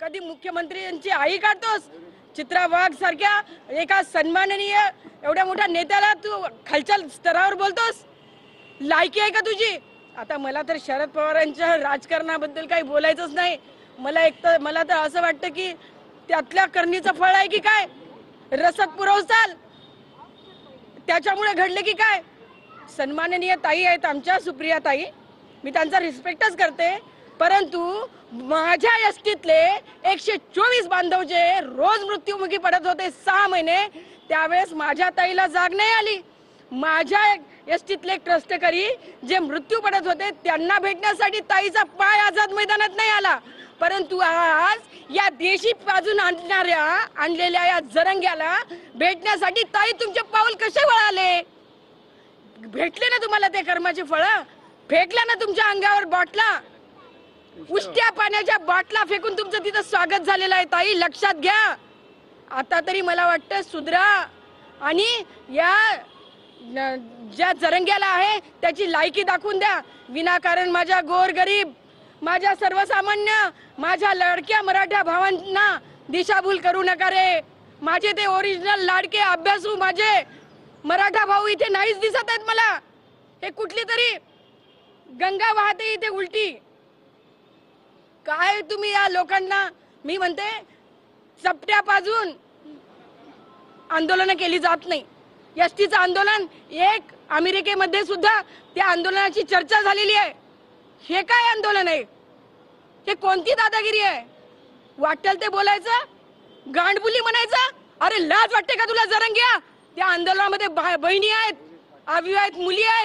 कधी मुख्यमंत्र्यांची आई काढतोस? चित्रा वाघ सारख्या एका सन्माननीय एवढ्या मोठ्या नेत्याला तू खालच्या स्तरावर बोलतोस? लायकी आहे का तुझी? आता मला तर शरद पवारांच्या राजकारणाबद्दल काही बोलायचंच नाही. मला तर असं वाटतं की त्यातल्या करणीचं फळ आहे की काय? रसद पुरवसाल त्याच्यामुळे घडले की काय? सन्माननीय ताई आहेत आमच्या, सुप्रिया ताई, मी त्यांचा रिस्पेक्टच करते, परंतु माझ्या एसटीतले 124 बांधव जे रोज मृत्युमुखी पडत होते 6 महिने, त्यावेळेस माझ्या ताईला जाग नाही आली. माझ्या एसटीतले कष्टकरी जे मृत्यू पडत होते त्यांना भेटण्यासाठी ताईचा पाय आझाद मैदानात नाही आला. परंतु आज या देशी बाजून आणलेल्या या जरंग्याला भेटण्यासाठी ताई तुमचे पाऊल कसे वळाले? भेटले ना तुम्हाला ते कर्माचे फळ? फेकला ना तुमच्या अंगावर बाटला? उष्ट्या पाण्याच्या बाटला फेकून तुमचं तिथं स्वागत झालेलं आहे. ताई लक्षात घ्या, आता तरी मला वाटतं सुधरा आणि या ज्या जरंग्याला आहे त्याची लायकी दाखवून द्या. विनाकारण माझ्या गोरगरीब, माझ्या सर्वसामान्य, माझ्या लडक्या मराठा भावांना दिशाभूल करू नका रे. माझे ते ओरिजिनल लाडके अभ्यासू माझे मराठा भाऊ इथे नाहीच दिसत आहेत मला. हे कुठली तरी गंगा वाहते इथे उलटी. काय तुम्ही या लोकांना, मी म्हणते चपट्या पाजून आंदोलन केली जात नाही. एसटीचं आंदोलन एक अमेरिकेमध्ये सुद्धा त्या आंदोलनाची चर्चा झालेली आहे. हे काय आंदोलन आहे? हे कोणती दादागिरी आहे? वाटेल ते बोलायचं, गांडबुली म्हणायचं? अरे लाज वाटते का तुला जरंग्या? त्या आंदोलनामध्ये बहिणी आहेत, आवी आहेत, मुली आहेत.